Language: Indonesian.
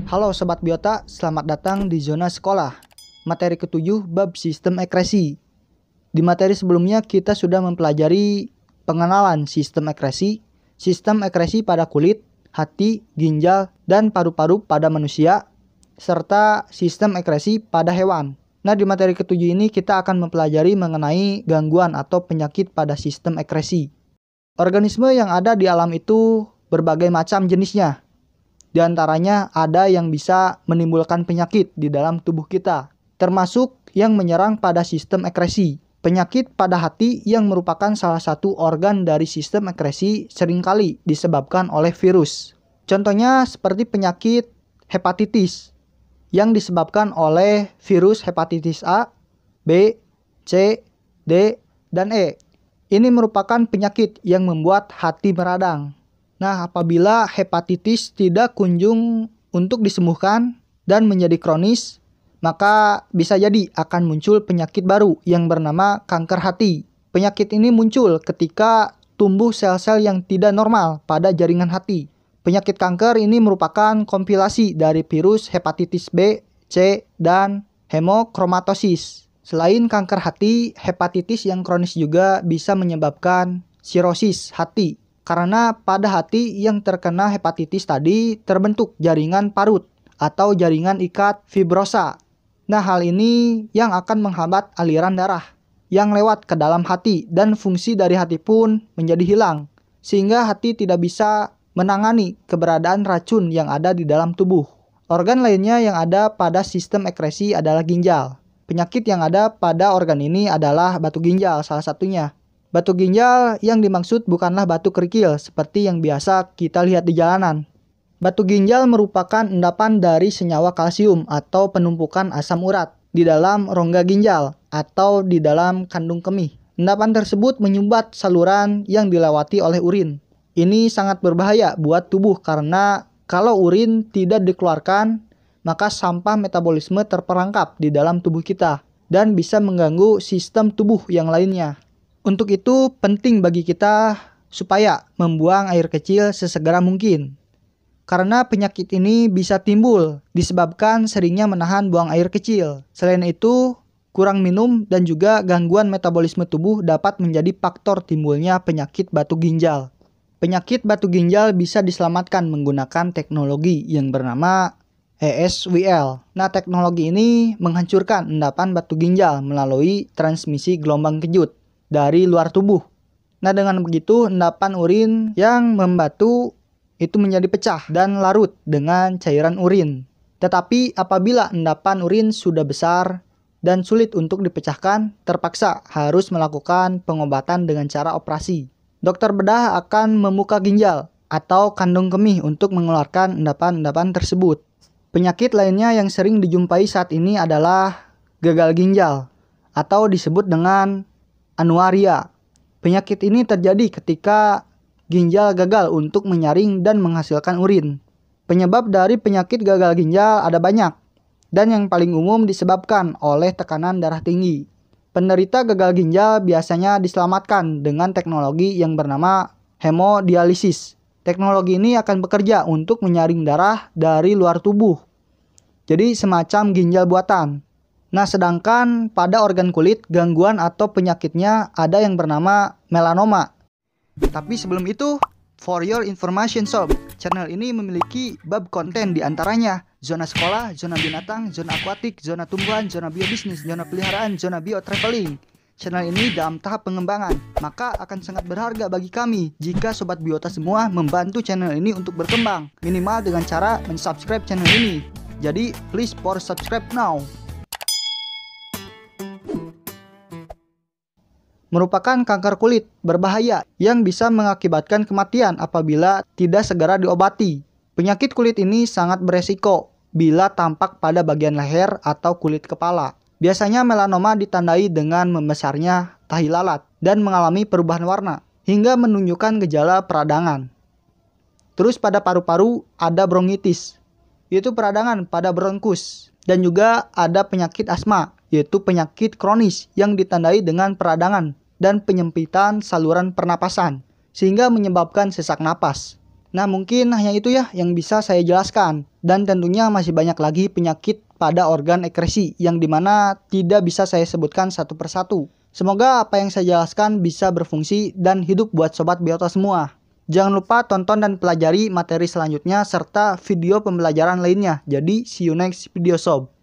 Halo Sobat Biota, selamat datang di Zona Sekolah. Materi ke-7 bab sistem ekresi. Di materi sebelumnya kita sudah mempelajari pengenalan sistem ekresi pada kulit, hati, ginjal, dan paru-paru pada manusia, serta sistem ekresi pada hewan. Nah, di materi ke-7 ini kita akan mempelajari mengenai gangguan atau penyakit pada sistem ekresi. Organisme yang ada di alam itu berbagai macam jenisnya. Di antaranya ada yang bisa menimbulkan penyakit di dalam tubuh kita, termasuk yang menyerang pada sistem ekresi. Penyakit pada hati yang merupakan salah satu organ dari sistem ekresi seringkali disebabkan oleh virus. Contohnya seperti penyakit hepatitis yang disebabkan oleh virus hepatitis A, B, C, D, dan E. Ini merupakan penyakit yang membuat hati meradang. Nah, apabila hepatitis tidak kunjung untuk disembuhkan dan menjadi kronis, maka bisa jadi akan muncul penyakit baru yang bernama kanker hati. Penyakit ini muncul ketika tumbuh sel-sel yang tidak normal pada jaringan hati. Penyakit kanker ini merupakan kompilasi dari virus hepatitis B, C, dan hemochromatosis. Selain kanker hati, hepatitis yang kronis juga bisa menyebabkan sirosis hati. Karena pada hati yang terkena hepatitis tadi terbentuk jaringan parut atau jaringan ikat fibrosa. Nah, hal ini yang akan menghambat aliran darah yang lewat ke dalam hati dan fungsi dari hati pun menjadi hilang. Sehingga hati tidak bisa menangani keberadaan racun yang ada di dalam tubuh. Organ lainnya yang ada pada sistem ekresi adalah ginjal. Penyakit yang ada pada organ ini adalah batu ginjal salah satunya. Batu ginjal yang dimaksud bukanlah batu kerikil seperti yang biasa kita lihat di jalanan. Batu ginjal merupakan endapan dari senyawa kalsium atau penumpukan asam urat di dalam rongga ginjal atau di dalam kandung kemih. Endapan tersebut menyumbat saluran yang dilewati oleh urin. Ini sangat berbahaya buat tubuh karena kalau urin tidak dikeluarkan, maka sampah metabolisme terperangkap di dalam tubuh kita dan bisa mengganggu sistem tubuh yang lainnya. Untuk itu penting bagi kita supaya membuang air kecil sesegera mungkin. Karena penyakit ini bisa timbul disebabkan seringnya menahan buang air kecil. Selain itu, kurang minum dan juga gangguan metabolisme tubuh dapat menjadi faktor timbulnya penyakit batu ginjal. Penyakit batu ginjal bisa diselamatkan menggunakan teknologi yang bernama ESWL. Nah, teknologi ini menghancurkan endapan batu ginjal melalui transmisi gelombang kejut dari luar tubuh. Nah, dengan begitu endapan urin yang membatu itu menjadi pecah dan larut dengan cairan urin. Tetapi apabila endapan urin sudah besar dan sulit untuk dipecahkan, terpaksa harus melakukan pengobatan dengan cara operasi. Dokter bedah akan membuka ginjal atau kandung kemih untuk mengeluarkan endapan-endapan tersebut. Penyakit lainnya yang sering dijumpai saat ini adalah gagal ginjal atau disebut dengan anuaria. Penyakit ini terjadi ketika ginjal gagal untuk menyaring dan menghasilkan urin. Penyebab dari penyakit gagal ginjal ada banyak, dan yang paling umum disebabkan oleh tekanan darah tinggi. Penderita gagal ginjal biasanya diselamatkan dengan teknologi yang bernama hemodialisis. Teknologi ini akan bekerja untuk menyaring darah dari luar tubuh. Jadi semacam ginjal buatan. Nah, sedangkan pada organ kulit, gangguan atau penyakitnya ada yang bernama melanoma. Tapi sebelum itu, for your information sob, channel ini memiliki bab konten di antaranya zona sekolah, zona binatang, zona akuatik, zona tumbuhan, zona biobisnis, zona peliharaan, zona biotraveling. Channel ini dalam tahap pengembangan, maka akan sangat berharga bagi kami jika Sobat Biota semua membantu channel ini untuk berkembang, minimal dengan cara mensubscribe channel ini. Jadi, please for subscribe now. Merupakan kanker kulit berbahaya yang bisa mengakibatkan kematian apabila tidak segera diobati. Penyakit kulit ini sangat beresiko bila tampak pada bagian leher atau kulit kepala. Biasanya melanoma ditandai dengan membesarnya tahi lalat dan mengalami perubahan warna hingga menunjukkan gejala peradangan. Terus pada paru-paru ada bronkitis, yaitu peradangan pada bronkus, dan juga ada penyakit asma, yaitu penyakit kronis yang ditandai dengan peradangan dan penyempitan saluran pernapasan, sehingga menyebabkan sesak napas. Nah, mungkin hanya itu ya yang bisa saya jelaskan. Dan tentunya masih banyak lagi penyakit pada organ ekresi yang dimana tidak bisa saya sebutkan satu persatu. Semoga apa yang saya jelaskan bisa berfungsi dan hidup buat Sobat Biota semua. Jangan lupa tonton dan pelajari materi selanjutnya serta video pembelajaran lainnya. Jadi, see you next video sob.